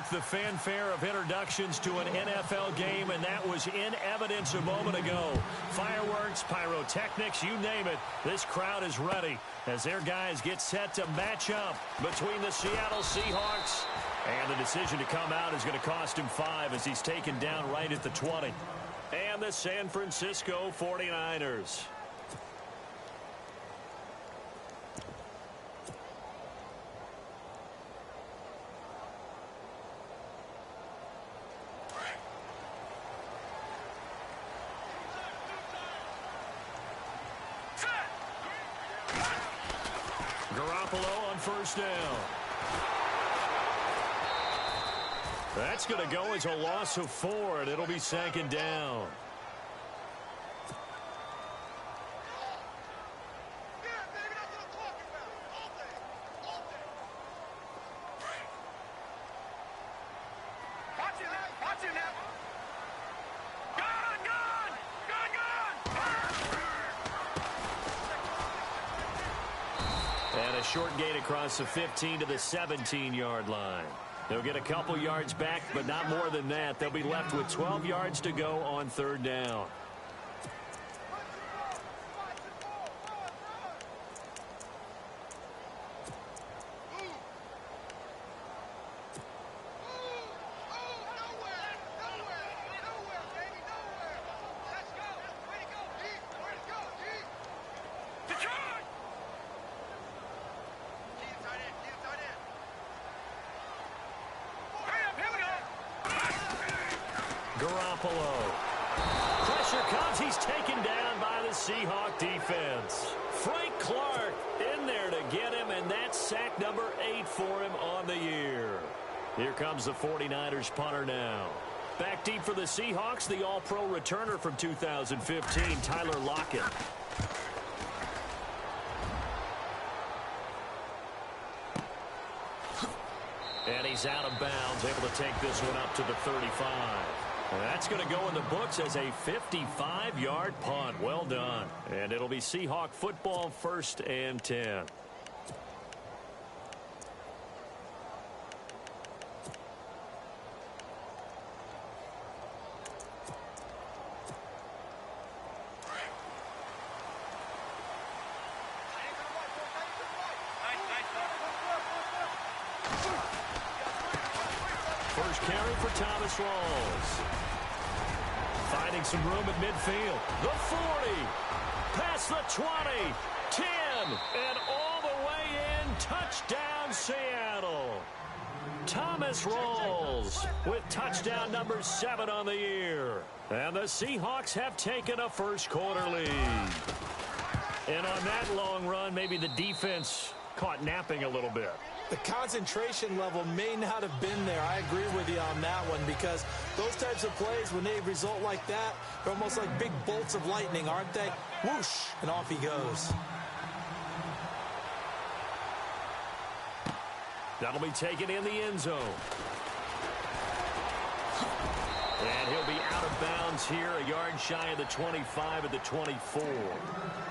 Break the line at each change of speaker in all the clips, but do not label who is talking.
like the fanfare of introductions to an NFL game, and that was in evidence a moment ago. Fireworks, pyrotechnics, you name it. This crowd is ready as their guys get set to match up between the Seattle Seahawks. And the decision to come out is going to cost him 5 as he's taken down right at the 20. And the San Francisco 49ers. Garoppolo on first down. That's going to go as a loss of 4, and it'll be 2nd down. And a short gain across the 15 to the 17-yard line. They'll get a couple yards back, but not more than that. They'll be left with 12 yards to go on 3rd down. Garoppolo. Pressure comes. He's taken down by the Seahawk defense. Frank Clark in there to get him, and that's sack number 8 for him on the year. Here comes the 49ers punter now. Back deep for the Seahawks, the all-pro returner from 2015, Tyler Lockett. And he's out of bounds, able to take this one up to the 35. And that's going to go in the books as a 55-yard punt. Well done. And it'll be Seahawk football, 1st and 10. First carry for Thomas Rawls. Finding some room at midfield. The 40. Past the 20. 10. And all the way in. Touchdown, Seattle. Thomas Rawls with touchdown number 7 on the year. And the Seahawks have taken a first-quarter lead. And on that long run, maybe the defense caught napping a little bit.
The concentration level may not have been there. I agree with you on that one, because those types of plays, when they result like that, they're almost like big bolts of lightning, aren't they? Whoosh, and off he goes.
That'll be taken in the end zone. And he'll be out of bounds here, a yard shy of the 25 at the 24.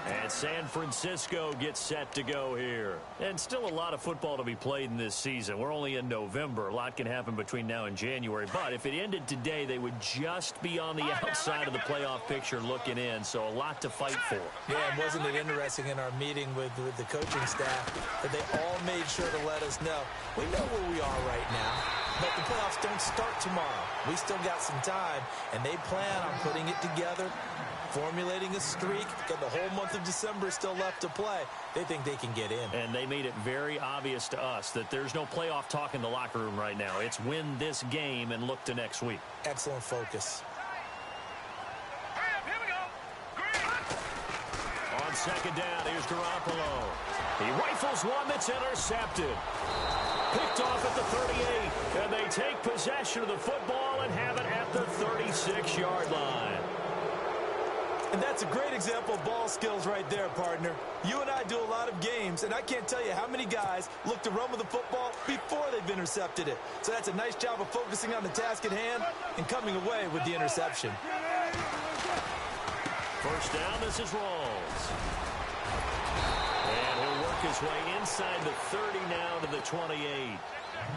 And San Francisco gets set to go here. And still a lot of football to be played in this season. We're only in November. A lot can happen between now and January. But if it ended today, they would just be on the outside of the playoff picture looking in. So a lot to fight for.
Yeah, and wasn't it interesting in our meeting with the coaching staff that they all made sure to let us know, we know where we are right now, but the playoffs don't start tomorrow. We still got some time, and they plan on putting it together, formulating a streak. Got the whole month of December still left to play. They think they can get in.
And they made it very obvious to us that there's no playoff talk in the locker room right now. It's win this game and look to next week.
Excellent focus.
On 2nd down, here's Garoppolo. He rifles one that's intercepted. Picked off at the 38, and they take possession of the football and have it at the 36-yard line.
And that's a great example of ball skills right there, partner. You and I do a lot of games, and I can't tell you how many guys look to run with the football before they've intercepted it. So that's a nice job of focusing on the task at hand and coming away with the interception.
First down, this is Rawls. And he'll work his way inside the 30 now to the 28.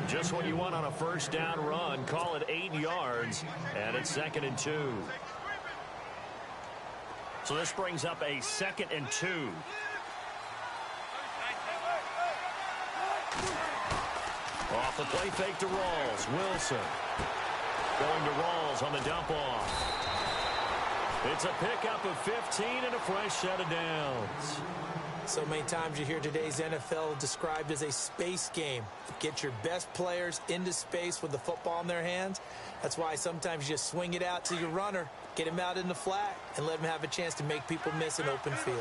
Just what you want on a first down run. Call it 8 yards, and it's 2nd and 2. So this brings up a 2nd and 2. Off the play fake to Rawls. Wilson going to Rawls on the dump off. It's a pickup of 15 and a fresh set of downs.
So many times you hear today's NFL described as a space game. Get your best players into space with the football in their hands. That's why sometimes you just swing it out to your runner, get him out in the flat, and let him have a chance to make people miss an open field.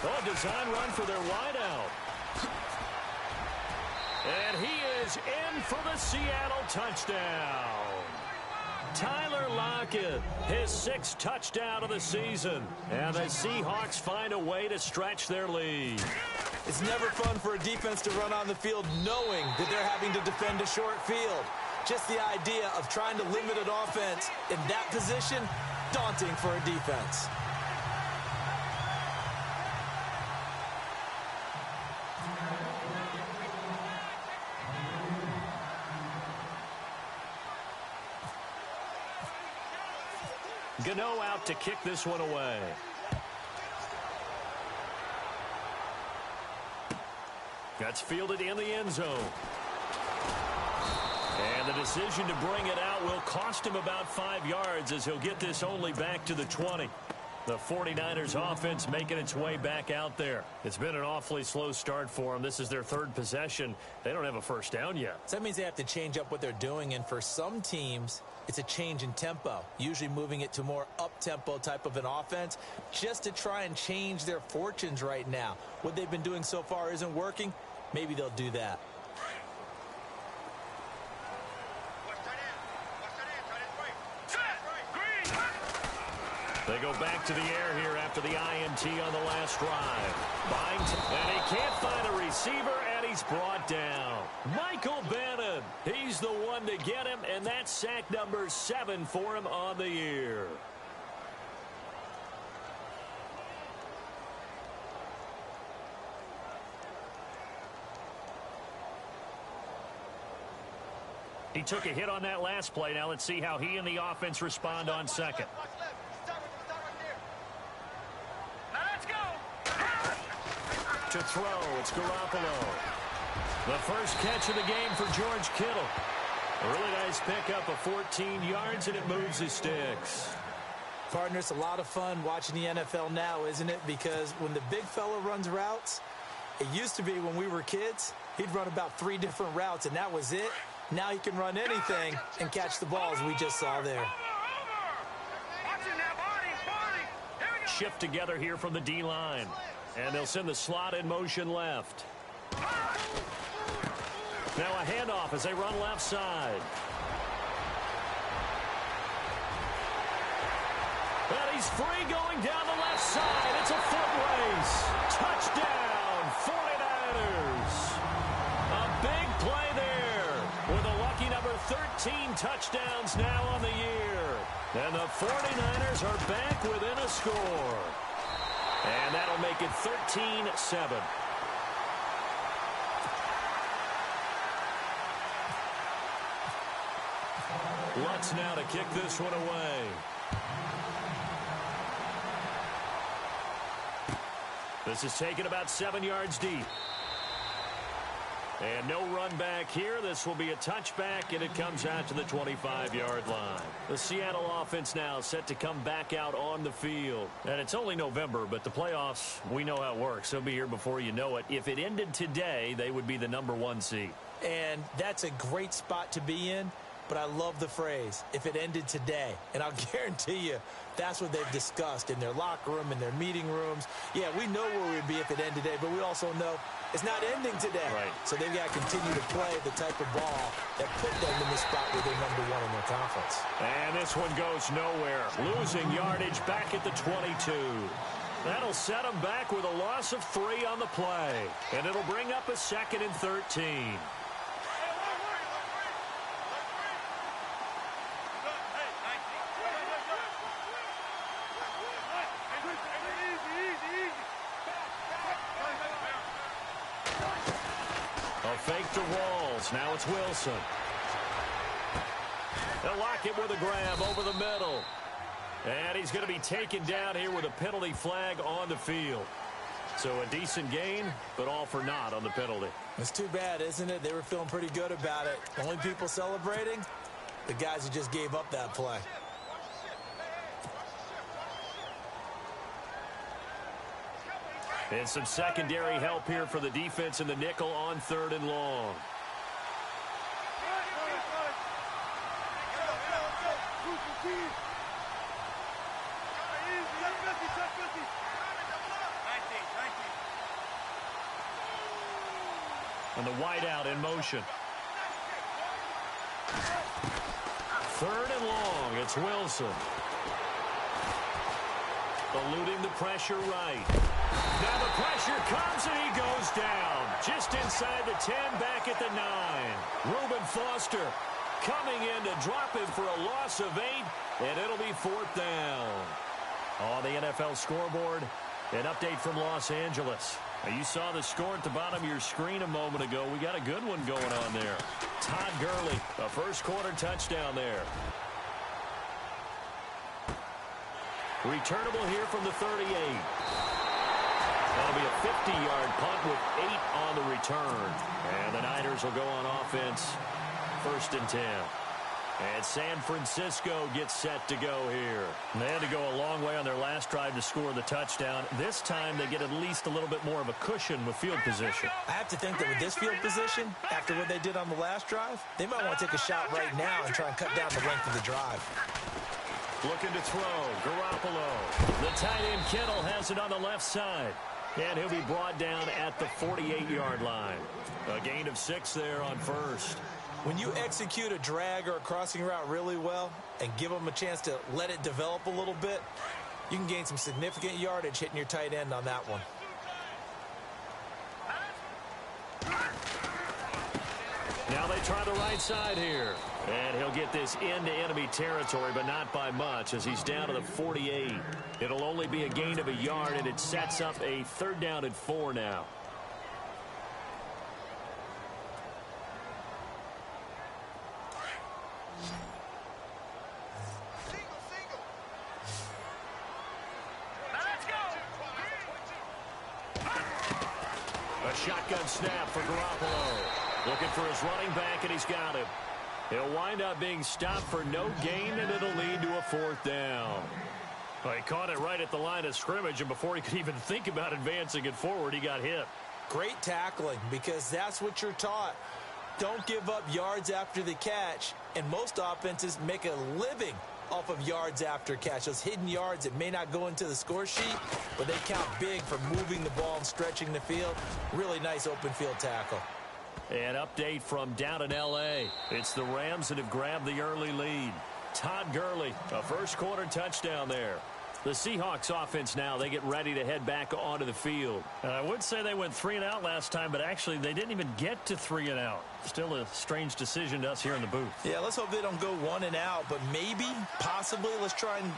Oh, design run for their wideout. And he is in for the Seattle touchdown. Tyler Lockett, his 6th touchdown of the season. And the Seahawks find a way to stretch their lead.
It's never fun for a defense to run on the field knowing that they're having to defend a short field. Just the idea of trying to limit an offense in that position, daunting for a defense.
Gano out to kick this one away. That's fielded in the end zone. And the decision to bring it out will cost him about 5 yards as he'll get this only back to the 20. The 49ers offense making its way back out there. It's been an awfully slow start for them. This is their 3rd possession. They don't have a first down yet.
So that means they have to change up what they're doing, and for some teams, it's a change in tempo, usually moving it to more up-tempo type of an offense just to try and change their fortunes right now. What they've been doing so far isn't working. Maybe they'll do that.
They go back to the air here after the INT on the last drive. And he can't find a receiver, and he's brought down. Michael Bannon, he's the one to get him, and that's sack number 7 for him on the year. He took a hit on that last play. Now let's see how he and the offense respond on 2nd. To throw, it's Garoppolo. The first catch of the game for George Kittle. A really nice pickup of 14 yards, and it moves his sticks.
Partner, it's a lot of fun watching the NFL now, isn't it? Because when the big fella runs routes, it used to be when we were kids, he'd run about 3 different routes, and that was it. Now he can run anything and catch the balls we just saw there.
Shift together here from the D-line. And they'll send the slot in motion left. Now a handoff as they run left side. And he's free going down the left side. It's a foot race. Touchdown, 49ers. A big play there with a lucky number 13 touchdowns now on the year. And the 49ers are back within a score. And that'll make it 13-7. Lutz now to kick this one away. This is taken about 7 yards deep. And no run back here. This will be a touchback, and it comes out to the 25-yard line. The Seattle offense now set to come back out on the field. And it's only November, but the playoffs, we know how it works. They'll be here before you know it. If it ended today, they would be the number 1 seed.
And that's a great spot to be in. But I love the phrase, if it ended today. And I'll guarantee you, that's what they've discussed in their locker room, in their meeting rooms. Yeah, we know where we'd be if it ended today, but we also know it's not ending today.
Right.
So they've got to continue to play the type of ball that put them in the spot where they're number 1 in their conference.
And this one goes nowhere. Losing yardage back at the 22. That'll set them back with a loss of 3 on the play. And it'll bring up a 2nd and 13. fake to Rawls. Now it's Wilson. They'll lock him with a grab over the middle. And he's going to be taken down here with a penalty flag on the field. So a decent gain, but all for naught on the penalty.
It's too bad, isn't it? They were feeling pretty good about it. Only people celebrating, the guys who just gave up that play.
And some secondary help here for the defense in the nickel on 3rd and long. And the wideout in motion. 3rd and long. It's Wilson. Eluding the pressure right. Now the pressure comes and he goes down. Just inside the 10, back at the 9. Reuben Foster coming in to drop him for a loss of 8, and it'll be 4th down. On the NFL scoreboard, an update from Los Angeles. Now, you saw the score at the bottom of your screen a moment ago. We got a good one going on there. Todd Gurley, a first-quarter touchdown there. Returnable here from the 38. That'll be a 50-yard punt with 8 on the return. And the Niners will go on offense, 1st and 10. And San Francisco gets set to go here. And they had to go a long way on their last drive to score the touchdown. This time they get at least a little bit more of a cushion with field position.
I have to think that with this field position, after what they did on the last drive, they might want to take a shot right now and try and cut down the length of the drive.
Looking to throw, Garoppolo. The tight end Kittle has it on the left side. And he'll be brought down at the 48-yard line. A gain of 6 there on 1st.
When you execute a drag or a crossing route really well and give them a chance to let it develop a little bit, you can gain some significant yardage hitting your tight end on that one.
Now they try the right side here. And he'll get this into enemy territory, but not by much as he's down to the 48. It'll only be a gain of a yard, and it sets up a 3rd down and 4 now. A shotgun snap for Garoppolo. Looking for his running back, and he's got him. He'll wind up being stopped for no gain, and it'll lead to a 4th down. Well, he caught it right at the line of scrimmage, and before he could even think about advancing it forward, he got hit.
Great tackling, because that's what you're taught. Don't give up yards after the catch, and most offenses make a living off of yards after catch. Those hidden yards that may not go into the score sheet, but they count big for moving the ball and stretching the field. Really nice open field tackle.
An update from down in L.A. It's the Rams that have grabbed the early lead. Todd Gurley, a first-quarter touchdown there. The Seahawks offense now, they get ready to head back onto the field. I would say they went 3 and out last time, but actually they didn't even get to 3 and out. Still a strange decision to us here in the booth.
Yeah, let's hope they don't go 1 and out, but maybe, possibly, let's try and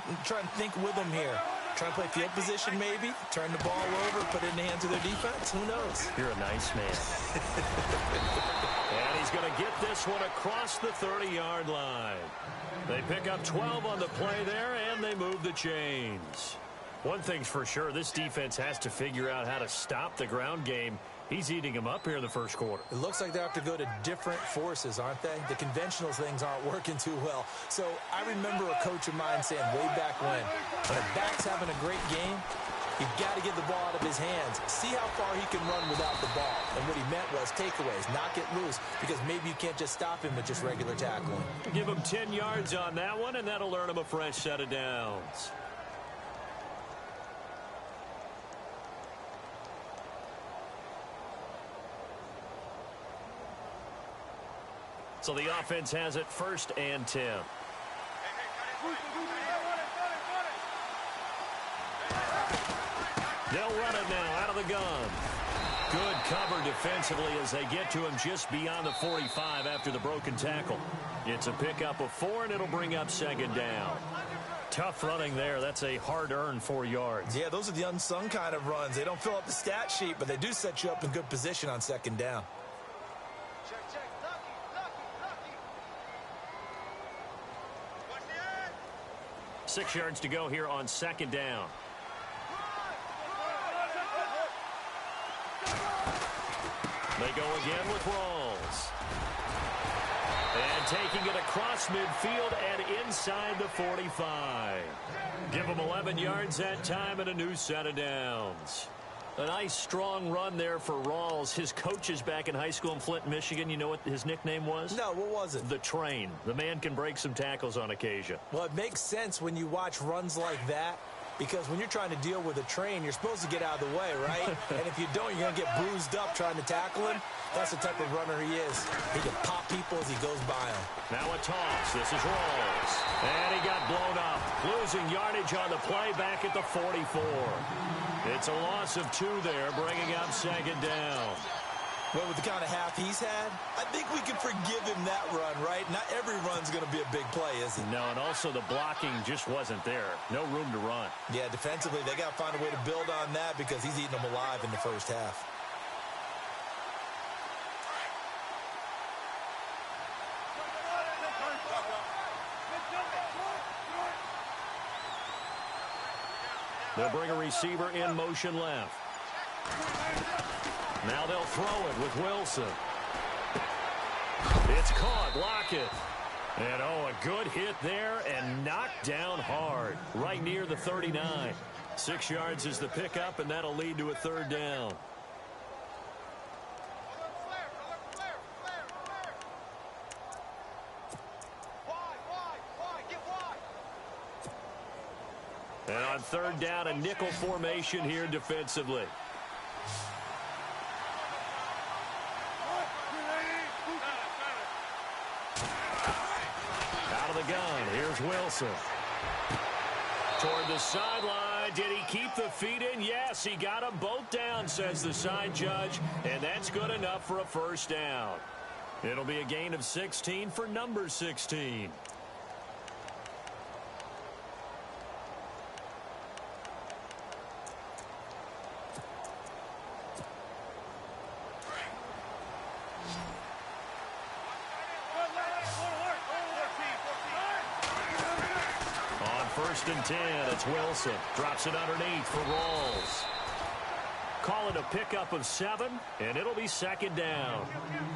think with them here. Try and play field position maybe, turn the ball over, put it in the hands of their defense. Who knows?
You're a nice man. And he's going to get this one across the 30-yard line. They pick up 12 on the play there, and they move the chains. One thing's for sure, this defense has to figure out how to stop the ground game. He's eating them up here in the first quarter.
It looks like they have to go to different forces, aren't they? The conventional things aren't working too well. So I remember a coach of mine saying way back when a back's having a great game, you've got to get the ball out of his hands. See how far he can run without the ball. And what he meant was takeaways, knock it loose, because maybe you can't just stop him with just regular tackling.
Give him 10 yards on that one, and that'll earn him a fresh set of downs. So the offense has it 1st and 10. They'll run it now out of the gun. Good cover defensively as they get to him just beyond the 45 after the broken tackle. It's a pickup of 4, and it'll bring up 2nd down. Tough running there. That's a hard-earned 4 yards.
Yeah, those are the unsung kind of runs. They don't fill up the stat sheet, but they do set you up in good position on 2nd down.
Six yards to go here on second down. They go again with Rawls. And taking it across midfield and inside the 45. Give them 11 yards that time and a new set of downs. A nice, strong run there for Rawls. His coaches back in high school in Flint, Michigan, you know what his nickname was?
No, what was it?
The Train. The man can break some tackles on occasion.
Well, it makes sense when you watch runs like that, because when you're trying to deal with a train, you're supposed to get out of the way, right? And if you don't, you're going to get bruised up trying to tackle him. That's the type of runner he is. He can pop people as he goes by them.
Now a toss. This is Rawls. And he got blown up. Losing yardage on the play back at the 44. It's a loss of 2 there, bringing up second down.
Well, with the kind of half he's had, I think we can forgive him that run, right? Not every run's going to be a big play, is it?
No, and also the blocking just wasn't there. No room to run.
Yeah, defensively, they got to find a way to build on that because he's eating them alive in the first half.
They'll bring a receiver in motion left. Now they'll throw it with Wilson. It's caught. Lockett. And, oh, a good hit there and knocked down hard. Right near the 39. 6 yards is the pickup, and that'll lead to a third down. And on third down, a nickel formation here defensively. Out of the gun, here's Wilson. Toward the sideline, did he keep the feet in? Yes, he got them both down, says the side judge, and that's good enough for a first down. It'll be a gain of 16 for number 16. First and 10, it's Wilson. Drops it underneath for Rawls. Call it a pickup of 7, and it'll be second down.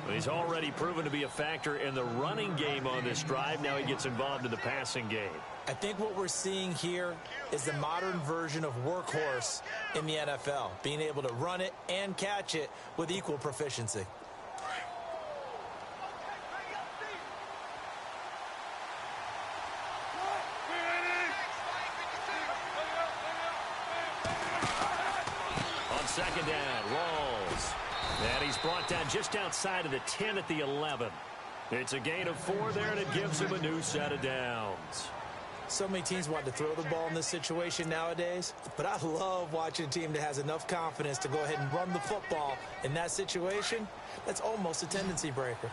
He's already proven to be a factor in the running game on this drive. Now he gets involved in the passing game.
I think what we're seeing here is the modern version of workhorse in the NFL, being able to run it and catch it with equal proficiency.
Second down, Rawls. And he's brought down just outside of the 10 at the 11. It's a gain of 4 there, and it gives him a new set of downs.
So many teams want to throw the ball in this situation nowadays, but I love watching a team that has enough confidence to go ahead and run the football in that situation. That's almost a tendency breaker.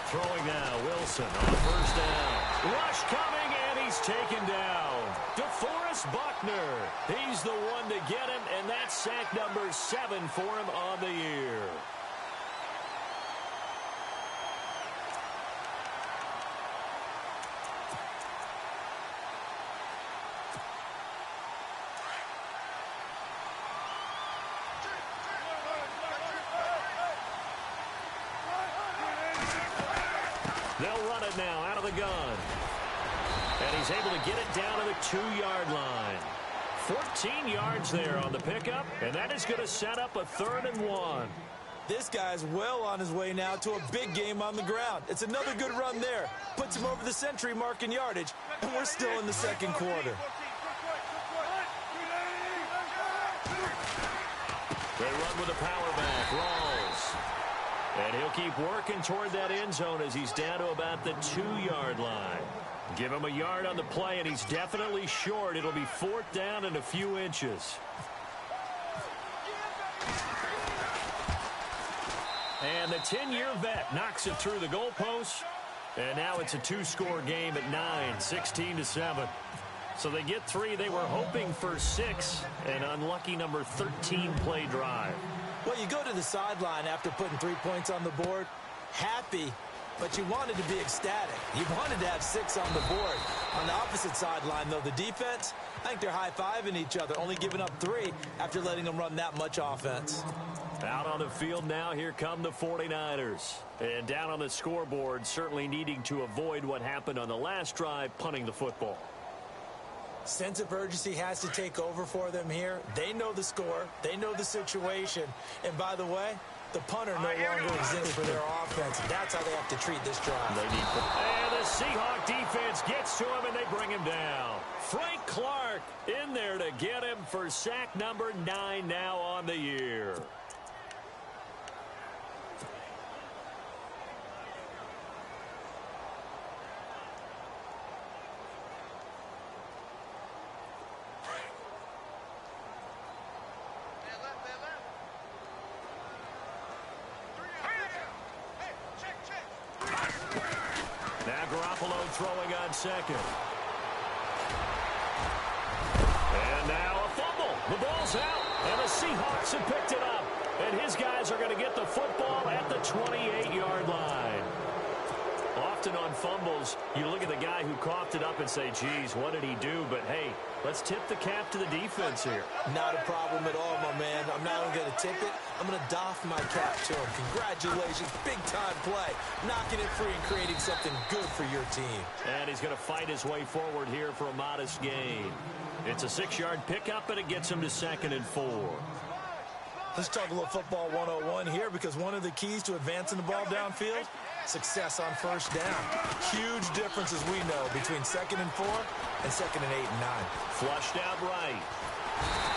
Throwing now, Wilson on first down. Rush coming, and he's taken down. DeForest Buckner. He's the one to get him, and that's sack number 7 for him on the year. They'll run it now out of the gun. And he's able to get it down to the 2-yard line. 14 yards there on the pickup, and that is going to set up a 3rd and 1.
This guy's well on his way now to a big game on the ground. It's another good run there. Puts him over the century mark in yardage, and we're still in the second quarter.
They run with a power back, Rawls. And he'll keep working toward that end zone as he's down to about the 2-yard line. Give him a yard on the play, and he's definitely short. It'll be 4th down and a few inches. And the 10-year vet knocks it through the goalpost. And now it's a 2-score game at 9, 16-7. So they get 3. They were hoping for 6. An unlucky number 13 play drive.
Well, you go to the sideline after putting 3 points on the board, happy, but you wanted to be ecstatic. You wanted to have 6 on the board. On the opposite sideline, though, the defense, I think they're high-fiving each other, only giving up 3 after letting them run that much offense.
Out on the field now, here come the 49ers. And down on the scoreboard, certainly needing to avoid what happened on the last drive, punting the football.
Sense of urgency has to take over for them here. They know the score. They know the situation. And by the way, the punter no longer exists for their offense. That's how they have to treat this drive.
And the Seahawks defense gets to him, and they bring him down. Frank Clark in there to get him for sack number 9 now on the year. Throwing on second. And now a fumble. The ball's out, and the Seahawks have picked it up. And his guys are going to get the football at the 28-yard line. Often on fumbles, you look at the guy who coughed it up and say, geez, what did he do? But, hey, let's tip the cap to the defense here.
Not a problem at all, my man. I'm not only going to tip it, I'm going to doff my cap to him. Congratulations, big-time play. Knocking it free and creating something good for your team.
And he's going to fight his way forward here for a modest gain. It's a 6-yard pickup, and it gets him to 2nd and 4.
Let's talk a little football 101 here, because one of the keys to advancing the ball downfield, success on first down. Huge difference, as we know, between 2nd and 4 and 2nd and 8 and 9.
Flushed out right.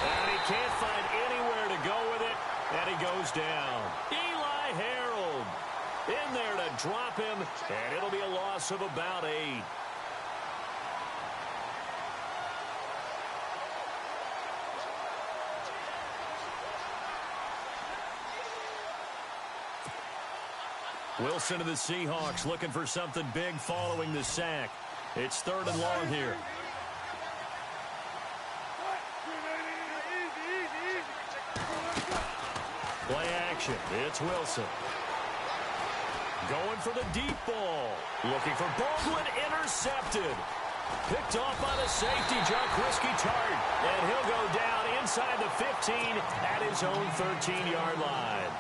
And he can't find anywhere to go with it, and he goes down. Eli Harold in there to drop him, and it'll be a loss of about 8. Wilson of the Seahawks looking for something big following the sack. It's 3rd and long here. Play action. It's Wilson. Going for the deep ball. Looking for Baldwin. Intercepted. Picked off by the safety, Jaquiski Tartt. And he'll go down inside the 15 at his own 13-yard line.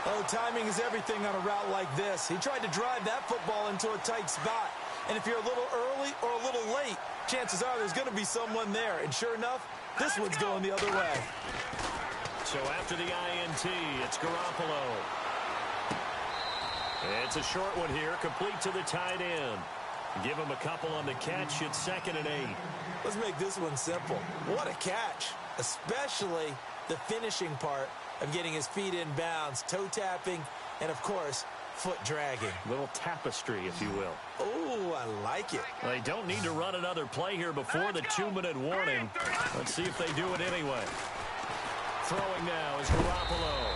Oh, timing is everything on a route like this. He tried to drive that football into a tight spot. And if you're a little early or a little late, chances are there's going to be someone there. And sure enough, this one's going the other way.
So after the INT, it's Garoppolo. It's a short one here, complete to the tight end. Give him a couple on the catch. It's 2nd and 8.
Let's make this one simple. What a catch, especially the finishing part of getting his feet in bounds, toe tapping, and, of course, foot dragging.
Little tapestry, if you will.
Oh, I like it.
They don't need to run another play here before the 2-minute warning. Let's see if they do it anyway. Throwing now is Garoppolo.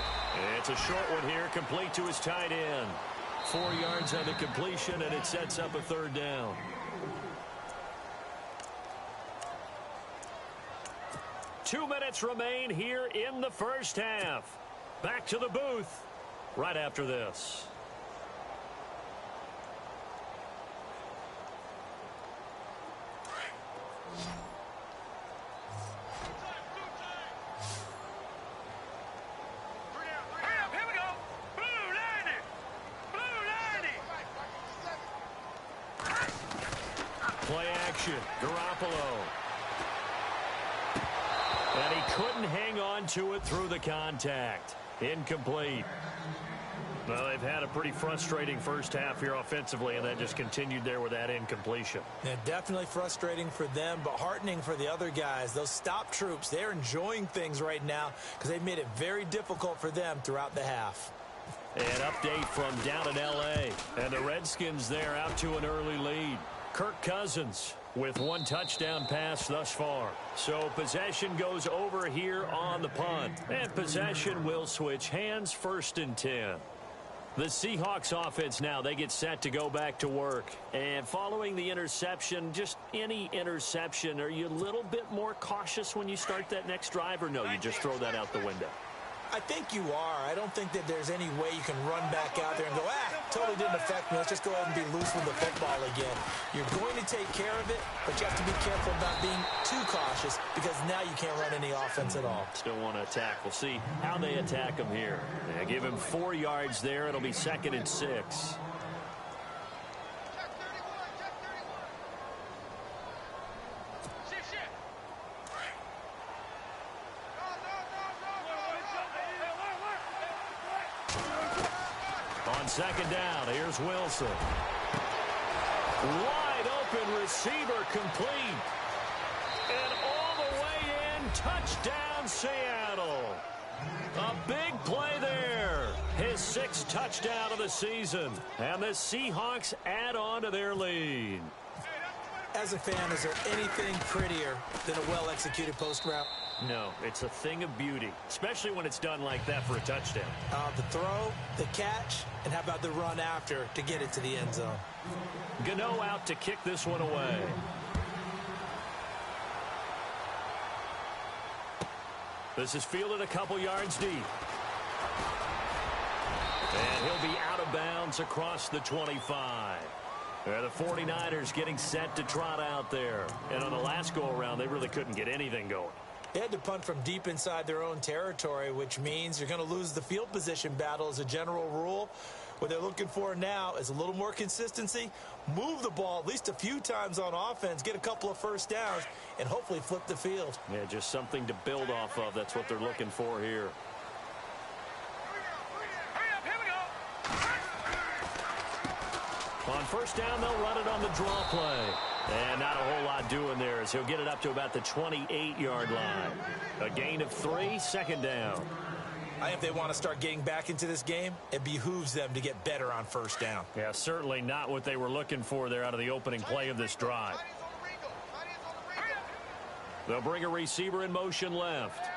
It's a short one here, complete to his tight end. 4 yards on the completion, and it sets up a 3rd down. Two minutes remain here in the first half. Back to the booth right after this. Play action, Garoppolo. And he couldn't hang on to it through the contact. Incomplete. Well, they've had a pretty frustrating first half here offensively, and that just continued there with that incompletion.
Yeah, definitely frustrating for them, but heartening for the other guys. Those stop troops, they're enjoying things right now because they've made it very difficult for them throughout the half.
An update from down in L.A., and the Redskins there out to an early lead. Kirk Cousins with 1 touchdown pass thus far. So possession goes over here on the punt. And possession will switch hands, 1st and 10. The Seahawks offense now, they get set to go back to work. And following the interception, just any interception, are you a little bit more cautious when you start that next drive, or no, you just throw that out the window?
I think you are. I don't think that there's any way you can run back out there and go, totally didn't affect me. Let's just go ahead and be loose with the football again. You're going to take care of it, but you have to be careful about being too cautious because now you can't run any offense at all.
Still want to attack. We'll see how they attack him here. They give him 4 yards there. It'll be 2nd and 6. On 2nd down, here's Wilson. Wide open receiver complete. And all the way in, touchdown Seattle. A big play there. His 6th touchdown of the season. And the Seahawks add on to their lead.
As a fan, is there anything prettier than a well-executed post route?
No, it's a thing of beauty, especially when it's done like that for a touchdown.
The throw, the catch, and how about the run after to get it to the end zone?
Gano out to kick this one away. This is fielded a couple yards deep. And he'll be out of bounds across the 25. The 49ers getting set to trot out there. And on the last go-around, they really couldn't get anything going.
They had to punt from deep inside their own territory, which means you're going to lose the field position battle as a general rule. What they're looking for now is a little more consistency, move the ball at least a few times on offense, get a couple of first downs, and hopefully flip the field.
Yeah, just something to build off of. That's what they're looking for here. On 1st down, they'll run it on the draw play. And not a whole lot doing there as he'll get it up to about the 28-yard line. A gain of 3, 2nd down.
I think if they want to start getting back into this game, it behooves them to get better on 1st down.
Yeah, certainly not what they were looking for there out of the opening play of this drive. They'll bring a receiver in motion left.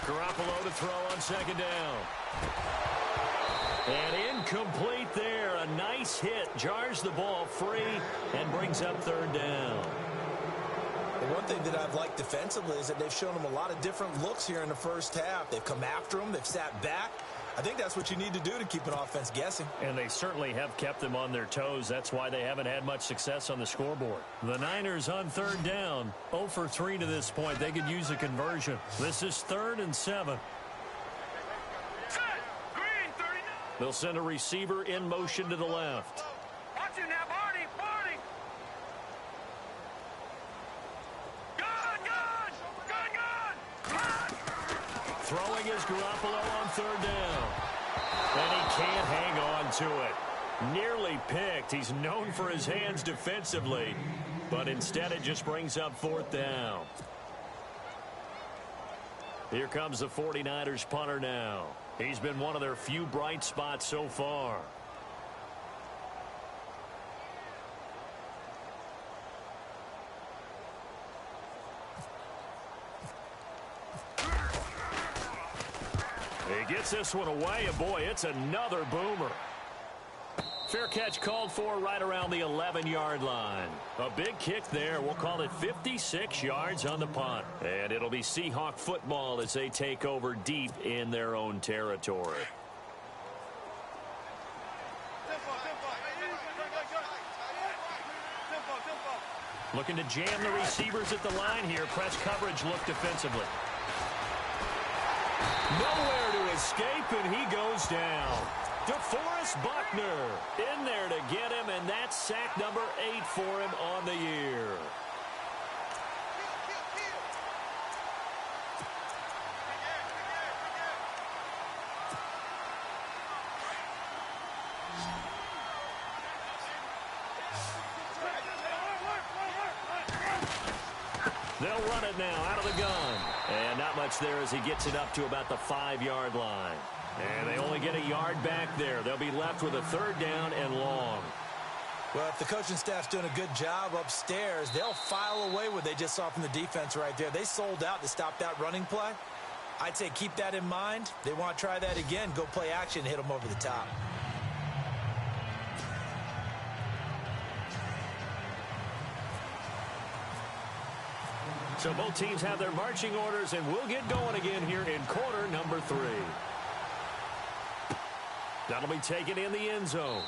Garoppolo to throw on 2nd down. And incomplete there. A nice hit. Jars the ball free and brings up 3rd down.
The one thing that I've liked defensively is that they've shown them a lot of different looks here in the 1st half. They've come after them. They've sat back. I think that's what you need to do to keep an offense guessing.
And they certainly have kept them on their toes. That's why they haven't had much success on the scoreboard. The Niners on 3rd down. 0 for 3 to this point. They could use a conversion. This is 3rd and 7. They'll send a receiver in motion to the left.
Watch it now, Barney. Good.
Throwing is Garoppolo on 3rd down. And he can't hang on to it. Nearly picked. He's known for his hands defensively, but instead it just brings up 4th down. Here comes the 49ers punter now. He's been one of their few bright spots so far. He gets this one away, and boy, it's another boomer. Fair catch called for right around the 11-yard line. A big kick there. We'll call it 56 yards on the punt. And it'll be Seahawk football as they take over deep in their own territory. Looking to jam the receivers at the line here. Press coverage look defensively. Nowhere to escape, and he goes down. DeForest Buckner in there to get him, and that's sack number 8 for him on the year. They'll run it now out of the gun. And not much there as he gets it up to about the 5-yard line. And they only get a yard back there. They'll be left with a 3rd down and long.
Well, if the coaching staff's doing a good job upstairs, they'll file away what they just saw from the defense right there. They sold out to stop that running play. I'd say keep that in mind. They want to try that again. Go play action, hit them over the top.
So both teams have their marching orders, and we'll get going again here in quarter number 3. That'll be taken in the end zone.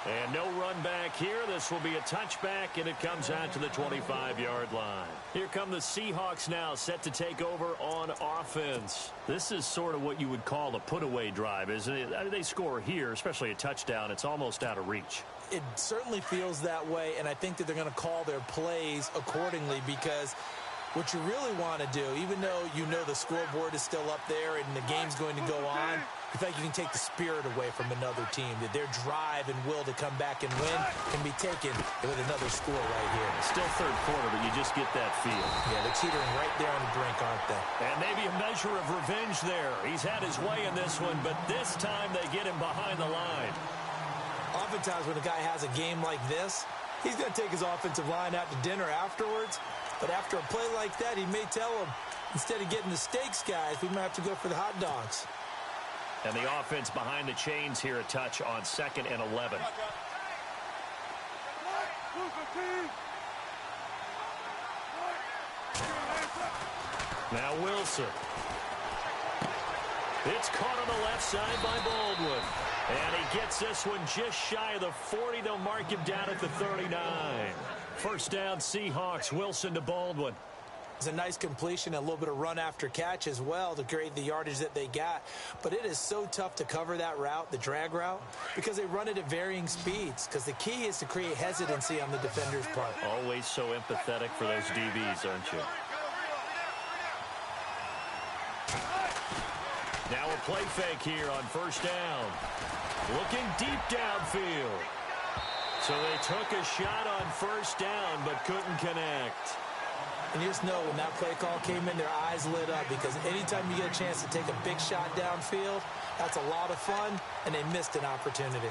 And no run back here. This will be a touchback, and it comes out to the 25-yard line. Here come the Seahawks now, set to take over on offense. This is sort of what you would call a put-away drive, isn't it? I mean, they score here, especially a touchdown. It's almost out of reach.
It certainly feels that way, and I think that they're going to call their plays accordingly, because what you really want to do, even though you know the scoreboard is still up there and the game's going to go on, you think you can take the spirit away from another team, that their drive and will to come back and win can be taken with another score right here.
Still third quarter, but you just get that feel.
Yeah, they're teetering right there on the brink, aren't they?
And maybe a measure of revenge there. He's had his way in this one, but this time they get him behind the line.
Oftentimes when a guy has a game like this, he's going to take his offensive line out to dinner afterwards. But after a play like that, he may tell them, instead of getting the steaks, guys, we might have to go for the hot dogs.
And the offense behind the chains here, a touch on 2nd and 11. Now Wilson. It's caught on the left side by Baldwin. And he gets this one just shy of the 40. They'll mark him down at the 39. First down, Seahawks. Wilson to Baldwin.
It's a nice completion, a little bit of run after catch as well to create the yardage that they got. But it is so tough to cover that route, the drag route, because they run it at varying speeds. Because the key is to create hesitancy on the defender's part.
Always so empathetic for those DBs, aren't you? Now a play fake here on first down. Looking deep downfield. So they took a shot on first down but couldn't connect.
And you just know when that play call came in, their eyes lit up, because anytime you get a chance to take a big shot downfield, that's a lot of fun, and they missed an opportunity.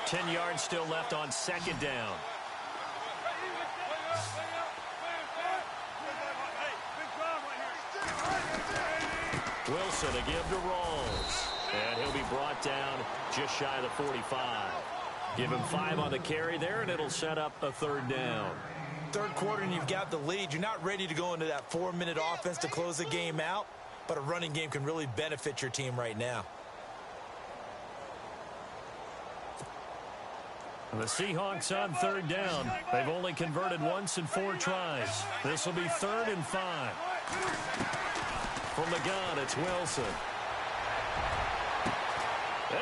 Ten yards still left on second down. Wilson to give to Rawls. And he'll be brought down just shy of the 45. Give him 5 on the carry there, and it'll set up a third down.
Third quarter, and you've got the lead. You're not ready to go into that 4-minute offense to close the game out, but a running game can really benefit your team right now.
The Seahawks on third down. They've only converted once in 4 tries. This will be 3rd and 5. From the gun, it's Wilson.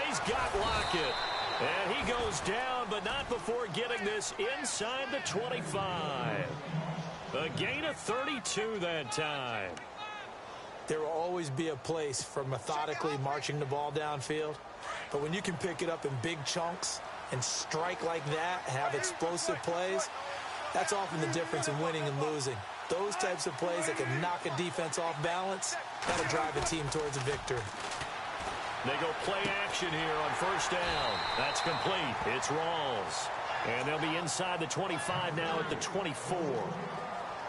He's got Lockett. And he goes down, but not before getting this inside the 25. A gain of 32 that time.
There will always be a place for methodically marching the ball downfield. But when you can pick it up in big chunks and strike like that, have explosive plays, that's often the difference in winning and losing. Those types of plays that can knock a defense off balance, that'll drive a team towards a victory.
They go play action here on first down. That's complete. It's Rawls. And they'll be inside the 25 now at the 24.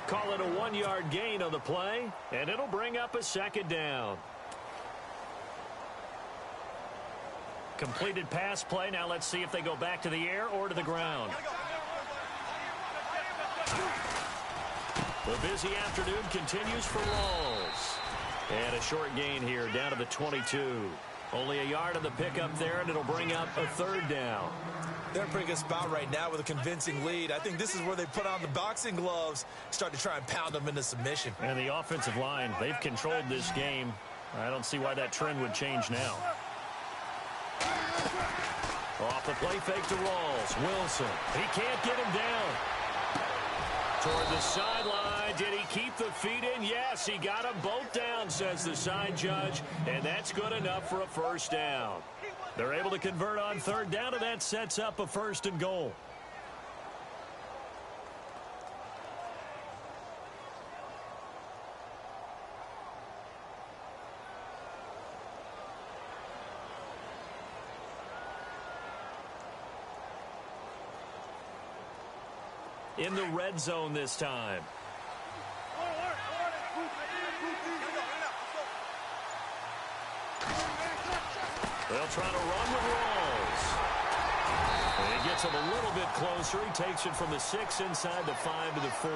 Call it a 1-yard gain on the play, and it'll bring up a second down. Completed pass play. Now let's see if they go back to the air or to the ground. The busy afternoon continues for Rawls. And a short gain here down to the 22. Only a yard on the pickup there, and it'll bring up a third down.
They're in a pretty good spot right now with a convincing lead. I think this is where they put on the boxing gloves, start to try and pound them into submission.
And the offensive line, they've controlled this game. I don't see why that trend would change now. Off the play fake to Rawls. Wilson. He can't get him down. Toward the sideline. Did he keep the feet in? Yes, he got them both down, says the side judge. And that's good enough for a first down. They're able to convert on third down, and that sets up a 1st and goal. in the red zone this time. They'll try to run with Rawls. And he gets him a little bit closer. He takes it from the 6 inside the 5 to the 4.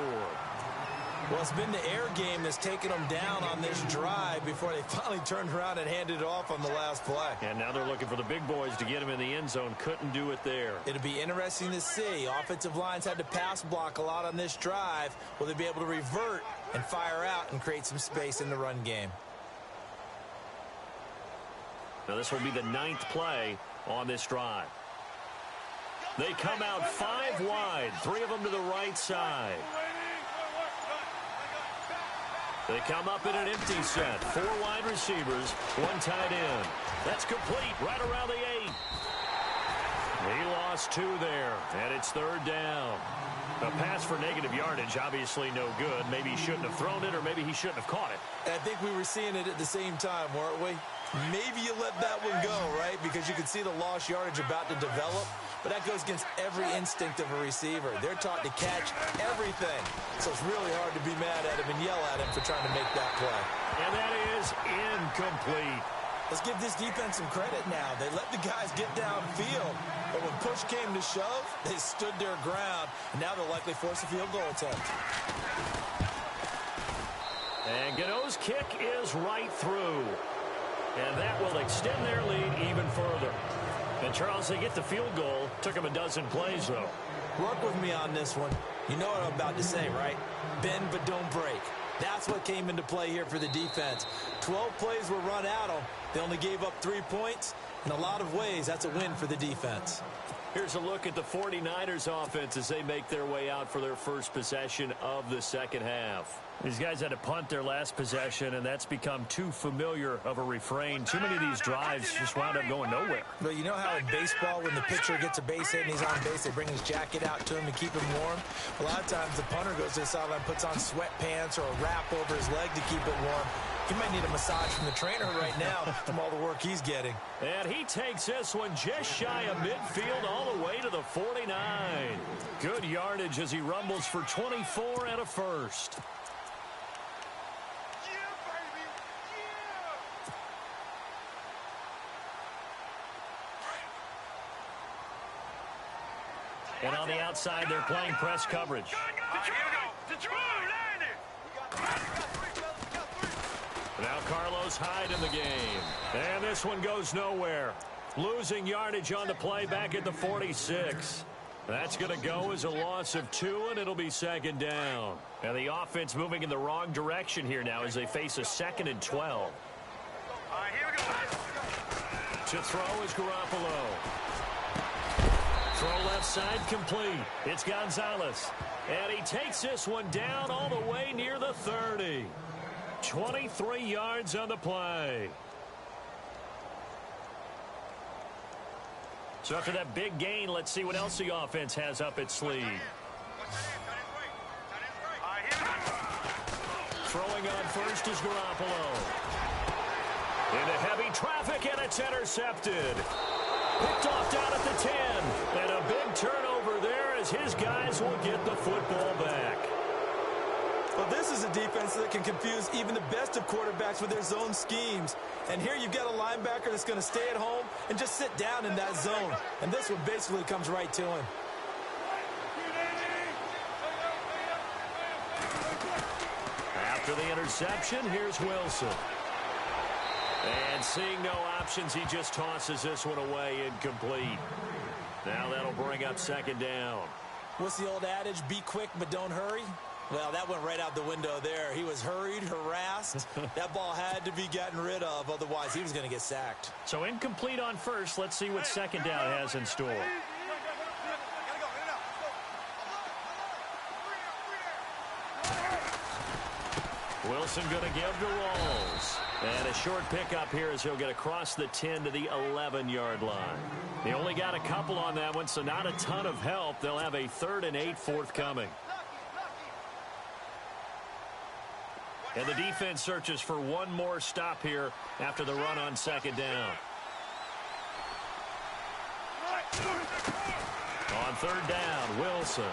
Well, it's been the air game that's taken them down on this drive before they finally turned around and handed it off on the last play.
And now they're looking for the big boys to get him in the end zone. Couldn't do it there.
It'll be interesting to see. Offensive lines had to pass block a lot on this drive. Will they be able to revert and fire out and create some space in the run game?
Now this will be the 9th play on this drive. They come out 5 wide, 3 of them to the right side. They come up in an empty set. 4 wide receivers, 1 tight end. That's complete right around the 8. He lost 2 there, and it's 3rd down. A pass for negative yardage, obviously no good. Maybe he shouldn't have thrown it, or maybe he shouldn't have caught it.
I think we were seeing it at the same time, weren't we? Maybe you let that one go, right? Because you could see the lost yardage about to develop. But that goes against every instinct of a receiver. They're taught to catch everything. So it's really hard to be mad at him and yell at him for trying to make that play.
And that is incomplete.
Let's give this defense some credit now. They let the guys get downfield. But when push came to shove, they stood their ground. And now they'll likely force a field goal attempt.
And Gano's kick is right through. And that will extend their lead even further. And, Charles, they get the field goal. Took them a dozen plays, though.
Work with me on this one. You know what I'm about to say, right? Bend but don't break. That's what came into play here for the defense. 12 plays were run at them. They only gave up 3 points. In a lot of ways, that's a win for the defense.
Here's a look at the 49ers offense as they make their way out for their first possession of the second half. These guys had to punt their last possession, and that's become too familiar of a refrain. Too many of these drives just wound up going nowhere.
But you know how in baseball, when the pitcher gets a base hit and he's on base, they bring his jacket out to him to keep him warm? A lot of times the punter goes to the sideline, puts on sweatpants or a wrap over his leg to keep it warm. He might need a massage from the trainer right now from all the work he's getting.
And he takes this one just shy of midfield all the way to the 49. Good yardage as he rumbles for 24 and a first. And on the outside, they're playing press coverage. Now Carlos Hyde in the game. And this one goes nowhere. Losing yardage on the play back at the 46. That's going to go as a loss of 2, and it'll be 2nd down. And the offense moving in the wrong direction here now as they face a 2nd and 12. To throw is Garoppolo. Throw left side complete. It's Gonzalez. And he takes this one down all the way near the 30. 23 yards on the play. So after that big gain, let's see what else the offense has up its sleeve. Throwing on first is Garoppolo. Into heavy traffic, and it's intercepted. Picked off down at the 10. And a big turnover there as his guys will get the football back.
Well, this is a defense that can confuse even the best of quarterbacks with their zone schemes. And here you've got a linebacker that's going to stay at home and just sit down in that zone. And this one basically comes right to him.
After the interception, here's Wilson. And seeing no options, he just tosses this one away incomplete. Now that'll bring up 2nd down.
What's the old adage? Be quick, but don't hurry. Well, that went right out the window there. He was hurried, harassed. That ball had to be gotten rid of, otherwise he was going to get sacked.
So incomplete on first. Let's see what 2nd down has in store. Wilson going to give to Rawls. And a short pickup here as he'll get across the 10 to the 11-yard line. They only got a couple on that one, so not a ton of help. They'll have a 3rd and 8 forthcoming. And the defense searches for one more stop here after the run on 2nd down. On 3rd down, Wilson.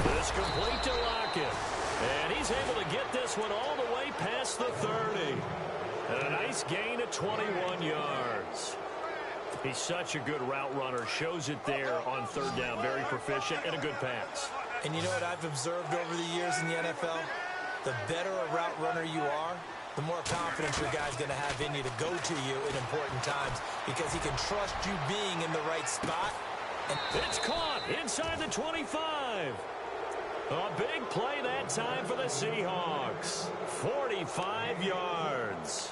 This complete to Lockett. And he's able to get this one all the way past the 30. And a nice gain of 21 yards. He's such a good route runner. Shows it there on third down. Very proficient and a good pass.
And you know what I've observed over the years in the NFL? The better a route runner you are, the more confidence your guy's going to have in you to go to you in important times because he can trust you being in the right spot. And
it's caught inside the 25. A big play that time for the Seahawks. 45 yards.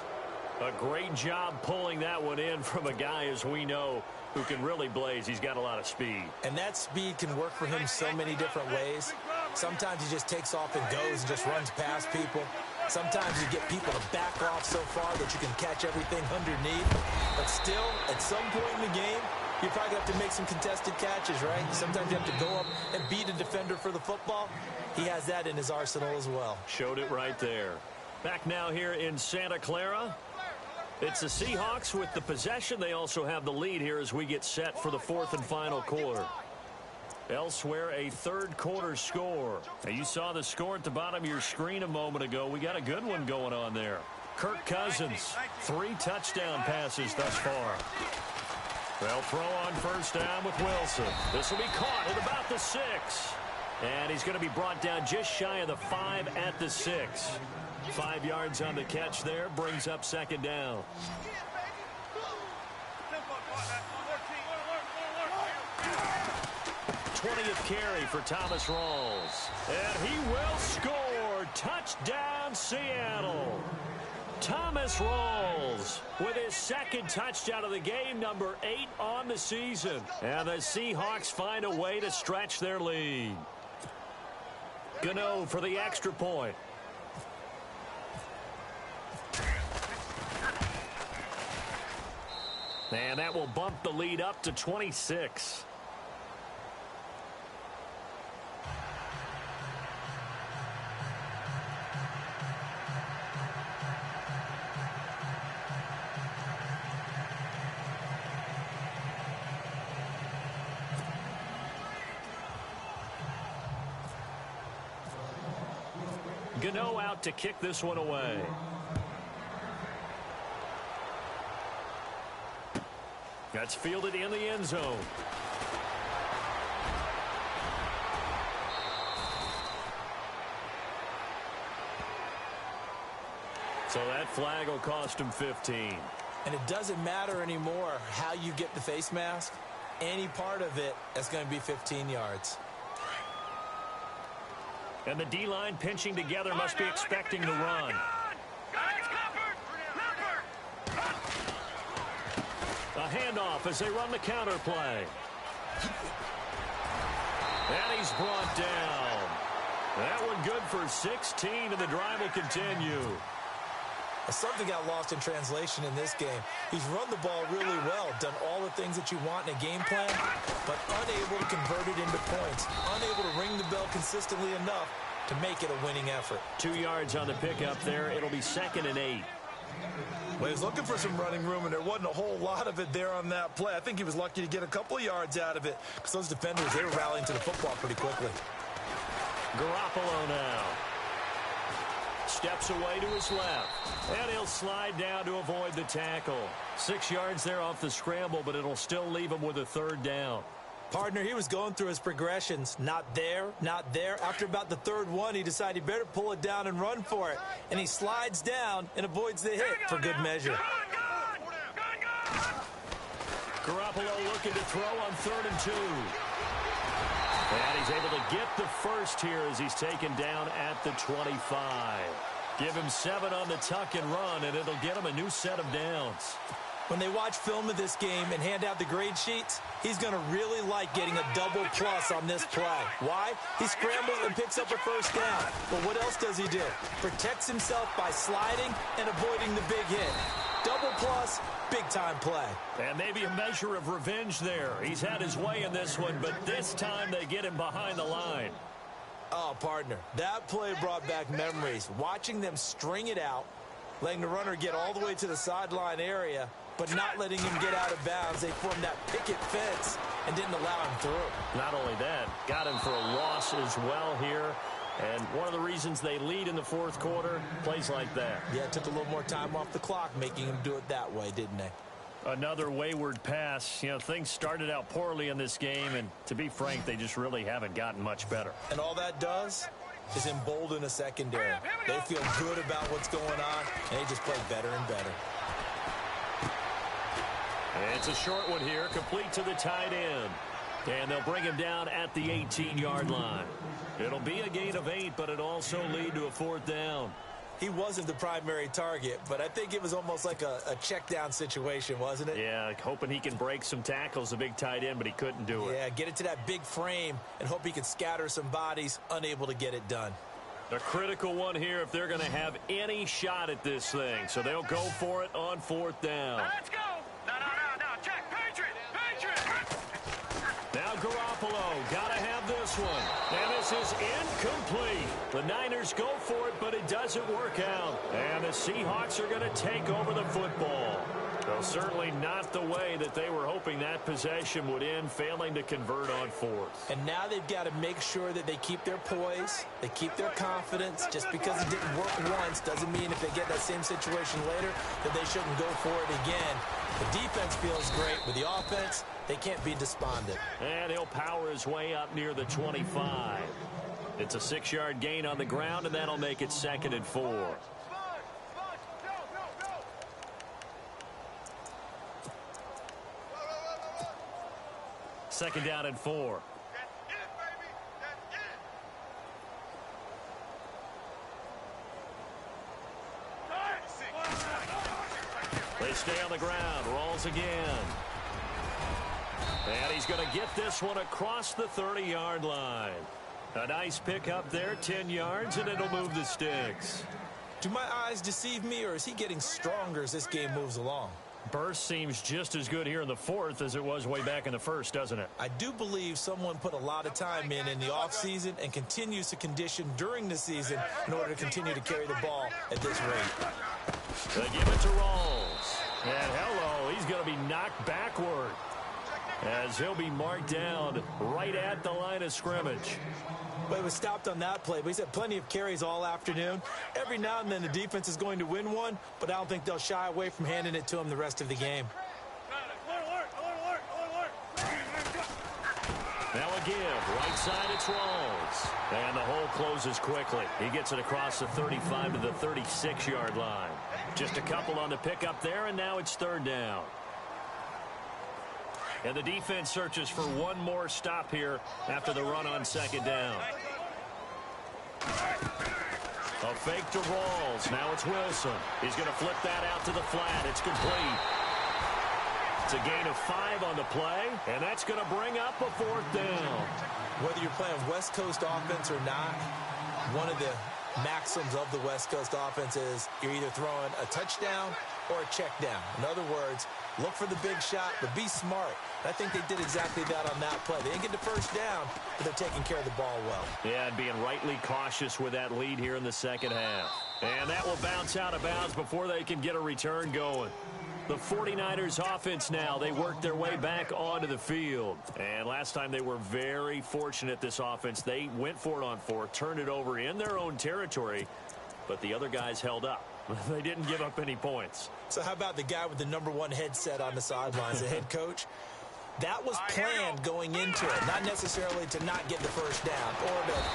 A great job pulling that one in from a guy, as we know, who can really blaze. He's got a lot of speed.
And that speed can work for him so many different ways. Sometimes he just takes off and goes and just runs past people. Sometimes you get people to back off so far that you can catch everything underneath. But still, at some point in the game, you probably have to make some contested catches, right? Sometimes you have to go up and beat a defender for the football. He has that in his arsenal as well.
Showed it right there. Back now here in Santa Clara. It's the Seahawks with the possession. They also have the lead here as we get set for the fourth and final quarter. Elsewhere, a third quarter score. Now, you saw the score at the bottom of your screen a moment ago. We got a good one going on there. Kirk Cousins, 3 touchdown passes thus far. They'll throw on first down with Wilson. This will be caught at about the 6. And he's going to be brought down just shy of the 5 at the 6. 5 yards on the catch there, brings up second down. 20th carry for Thomas Rawls. And he will score. Touchdown, Seattle. Thomas Rawls with his second touchdown of the game, number 8 on the season. And the Seahawks find a way to stretch their lead. Gano for the extra point. And that will bump the lead up to 26. Gano out to kick this one away. That's fielded in the end zone. So that flag will cost him 15.
And it doesn't matter anymore how you get the face mask. Any part of it is going to be 15 yards.
And the D-line pinching together must be expecting to run. A handoff as they run the counter play. And he's brought down. That one good for 16, and the drive will continue.
Something got lost in translation in this game. He's run the ball really well, done all the things that you want in a game plan, but unable to convert it into points, unable to ring the bell consistently enough to make it a winning effort. 2 yards on the pickup there. It'll be 2nd and 8.
Well, he was looking for some running room, and there wasn't a whole lot of it there on that play. I think he was lucky to get a couple of yards out of it because those defenders, they were rallying to the football pretty quickly.
Garoppolo now. Steps away to his left. And he'll slide down to avoid the tackle. 6 yards there off the scramble, but it'll still leave him with a third down.
Partner, he was going through his progressions. Not there, not there. After about the third one, he decided he better pull it down and run for it. And he slides down and avoids the hit for good measure.
Garoppolo looking to throw on 3rd and 2. And he's able to get the first here as he's taken down at the 25. Give him 7 on the tuck and run, and it'll get him a new set of downs.
When they watch film of this game and hand out the grade sheets, he's going to really like getting a double plus on this play. Why? He scrambles and picks up a first down. But what else does he do? Protects himself by sliding and avoiding the big hit. Double plus, big-time play.
And maybe a measure of revenge there. He's had his way in this one, but this time they get him behind the line.
Oh, partner, that play brought back memories. Watching them string it out, letting the runner get all the way to the sideline area, but not letting him get out of bounds. They formed that picket fence and didn't allow him through.
Not only that, got him for a loss as well here. And one of the reasons they lead in the fourth quarter, plays like that.
Yeah, it took a little more time off the clock, making him do it that way, didn't they?
Another wayward pass. You know, things started out poorly in this game, and to be frank, they just really haven't gotten much better.
And all that does is embolden a secondary. They feel good about what's going on, and they just play better and better.
It's a short one here, complete to the tight end. And they'll bring him down at the 18-yard line. It'll be a gain of 8, but it'll also lead to a fourth down.
He wasn't the primary target, but I think it was almost like a check down situation, wasn't it?
Yeah, hoping he can break some tackles, a big tight end, but he couldn't do it.
Yeah, get it to that big frame and hope he can scatter some bodies, unable to get it done.
A critical one here if they're going to have any shot at this thing. So they'll go for it on fourth down.
Let's go. No, check. Patriot.
Now Garoppolo, got to have this one. And this is incomplete. The Niners go for it, but it doesn't work out. And the Seahawks are going to take over the football. Well, certainly not the way that they were hoping that possession would end, failing to convert on fourth.
And now they've got to make sure that they keep their poise, they keep their confidence. Just because it didn't work once doesn't mean if they get that same situation later that they shouldn't go for it again. The defense feels great, but the offense, they can't be despondent.
And he'll power his way up near the 25. It's a 6-yard gain on the ground, and that'll make it 2nd and 4. Second down and 4. They stay on the ground. Rolls again. And he's going to get this one across the 30-yard line. A nice pickup there, 10 yards, and it'll move the sticks.
Do my eyes deceive me, or is he getting stronger as this game moves along?
Burst seems just as good here in the fourth as it was way back in the first, doesn't it?
I do believe someone put a lot of time in the offseason and continues to condition during the season in order to continue to carry the ball at this rate.
They give it to Rawls. And hello, he's going to be knocked backward as he'll be marked down right at the line of scrimmage.
Well, he was stopped on that play, but he's had plenty of carries all afternoon. Every now and then the defense is going to win one, but I don't think they'll shy away from handing it to him the rest of the game.
Now a give. Right side, it's Rawls. And the hole closes quickly. He gets it across the 35 to the 36-yard line. Just a couple on the pickup there, and now it's third down. And the defense searches for one more stop here after the run on second down. A fake to Rawls. Now it's Wilson. He's going to flip that out to the flat. It's complete. It's a gain of 5 on the play, and that's going to bring up a fourth down.
Whether you're playing West Coast offense or not, one of the maxims of the West Coast offense is you're either throwing a touchdown or a check down. In other words, look for the big shot, but be smart. I think they did exactly that on that play. They didn't get the first down, but they're taking care of the ball well.
Yeah, and being rightly cautious with that lead here in the second half. And that will bounce out of bounds before they can get a return going. The 49ers offense now, they work their way back onto the field. And last time they were very fortunate, this offense. They went for it on fourth, turned it over in their own territory, but the other guys held up. They didn't give up any points.
So how about the guy with the #1 headset on the sidelines, the head coach? That was planned going into it, not necessarily to not get the first down.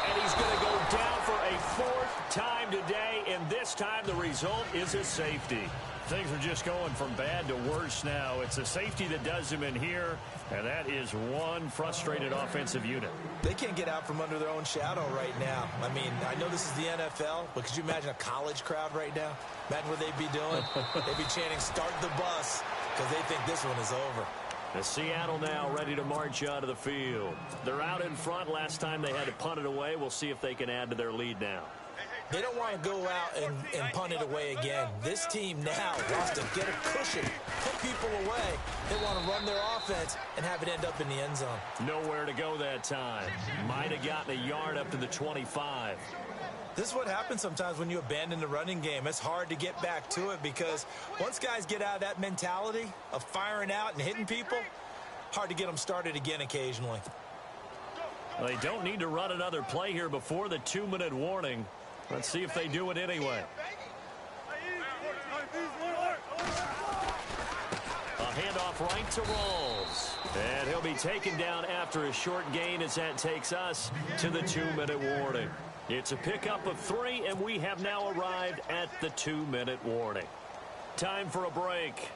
And he's going to go down for a fourth time today, and this time the result is a safety. Things are just going from bad to worse now. It's a safety that does him in here, and that is one frustrated offensive unit.
They can't get out from under their own shadow right now. I mean, I know this is the NFL, but could you imagine a college crowd right now? Imagine what they'd be doing. They'd be chanting, "Start the bus," because they think this one is over.
The Seattle now ready to march out of the field. They're out in front. Last time they had to punt it away. We'll see if they can add to their lead now.
They don't want to go out and punt it away again. This team now wants to get a cushion, put people away. They want to run their offense and have it end up in the end zone.
Nowhere to go that time. Might have gotten a yard up to the 25.
This is what happens sometimes when you abandon the running game. It's hard to get back to it because once guys get out of that mentality of firing out and hitting people, hard to get them started again occasionally.
They don't need to run another play here before the 2-minute warning. Let's see if they do it anyway. A handoff right to Rawls. And he'll be taken down after a short gain as that takes us to the 2-minute warning. It's a pickup of 3, and we have now arrived at the 2-minute warning. Time for a break.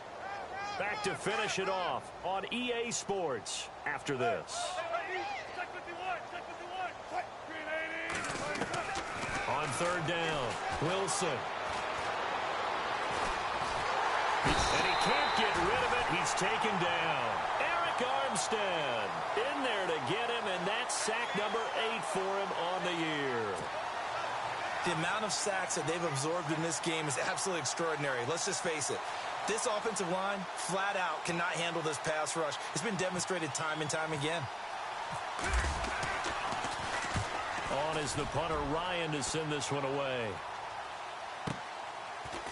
Back to finish it off on EA Sports after this. On third down, Wilson. And he can't get rid of it. He's taken down. Eric Armstead in there to get him, and that's sack number 8 for him on the year.
The amount of sacks that they've absorbed in this game is absolutely extraordinary. Let's just face it. This offensive line, flat out, cannot handle this pass rush. It's been demonstrated time and time again.
On is the punter, Ryan, to send this one away.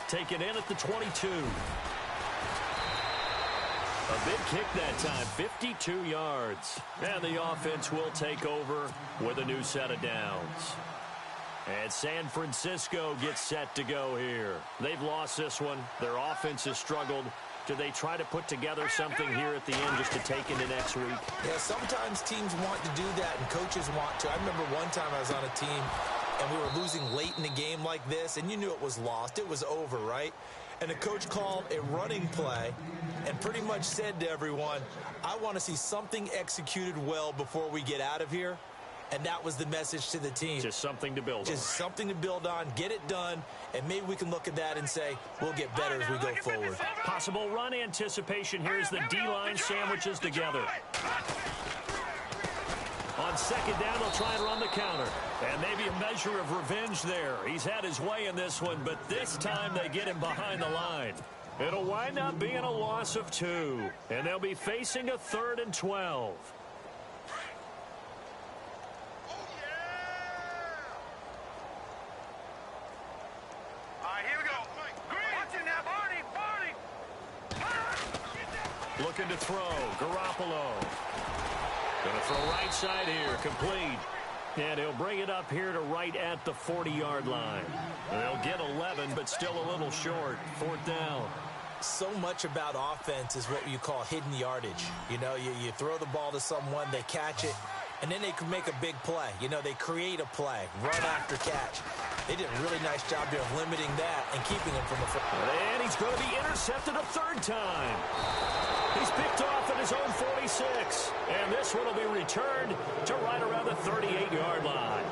Taken in at the 22. A big kick that time, 52 yards. And the offense will take over with a new set of downs. And San Francisco gets set to go here. They've lost this one. Their offense has struggled. Do they try to put together something here at the end just to take into next week?
Yeah, sometimes teams want to do that and coaches want to. I remember one time I was on a team and we were losing late in the game like this, and you knew it was lost. It was over, right? And the coach called a running play and pretty much said to everyone, I want to see something executed well before we get out of here. And that was the message to the team.
Just something to build on.
Just something to build on, get it done, and maybe we can look at that and say, we'll get better as we go forward.
Possible run anticipation here as the D-line sandwiches together. On second down, they'll try and run the counter. And maybe a measure of revenge there. He's had his way in this one, but this time they get him behind the line. It'll wind up being a loss of 2. And they'll be facing a 3rd and 12. Looking to throw, Garoppolo. Going to throw right side here, complete. And he'll bring it up here to right at the 40-yard line. They'll get 11, but still a little short. 4th down.
So much about offense is what you call hidden yardage. You know, you throw the ball to someone, they catch it, and then they can make a big play. You know, they create a play, run after catch. They did a really nice job there of limiting that and keeping him from the front.
And he's going to be intercepted a 3rd time. He's picked off at his own 46. And this one will be returned to right around the 38-yard line.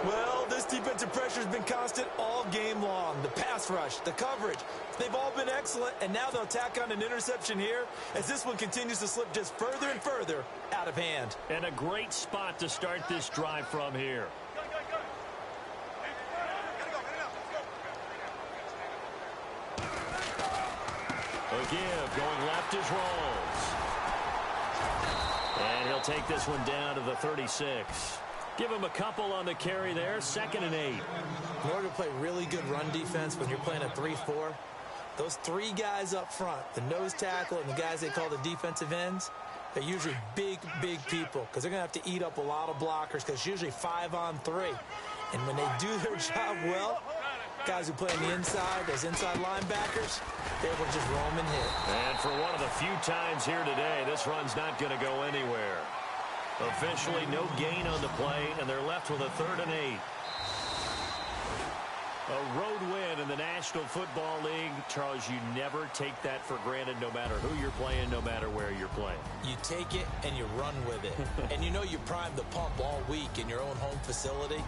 Well, this defensive pressure has been constant all game long. The pass rush, the coverage, they've all been excellent. And now they'll tack on an interception here as this one continues to slip just further and further out of hand.
And a great spot to start this drive from here. A give, going left is Rawls. And he'll take this one down to the 36. Give him a couple on the carry there, 2nd and 8.
In order to play really good run defense when you're playing a 3-4, those 3 guys up front, the nose tackle and the guys they call the defensive ends, they're usually big, big people because they're going to have to eat up a lot of blockers because it's usually 5 on 3. And when they do their job well, guys who play on the inside, those inside linebackers, they're able to just roam and hit.
And for one of the few times here today, this run's not going to go anywhere. Officially no gain on the play, and they're left with a 3rd and 8. A road win in the National Football League. Charles, you never take that for granted no matter who you're playing, no matter where you're playing.
You take it and you run with it. And you know you primed the pump all week in your own home facility.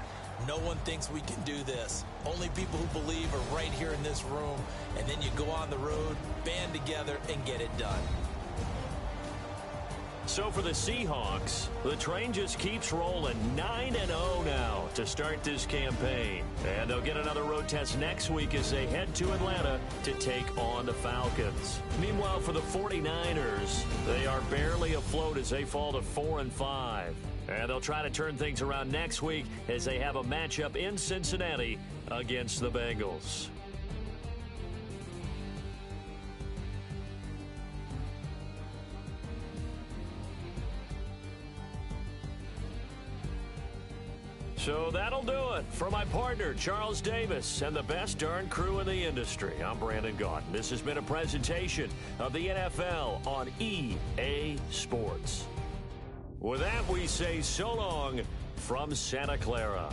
No one thinks we can do this. Only people who believe are right here in this room. And then you go on the road, band together, and get it done.
So for the Seahawks, the train just keeps rolling 9-0 now to start this campaign. And they'll get another road test next week as they head to Atlanta to take on the Falcons. Meanwhile, for the 49ers, they are barely afloat as they fall to 4-5. And they'll try to turn things around next week as they have a matchup in Cincinnati against the Bengals. So that'll do it. For my partner, Charles Davis, and the best darn crew in the industry, I'm Brandon Gaudin. This has been a presentation of the NFL on EA Sports. With that, we say so long from Santa Clara.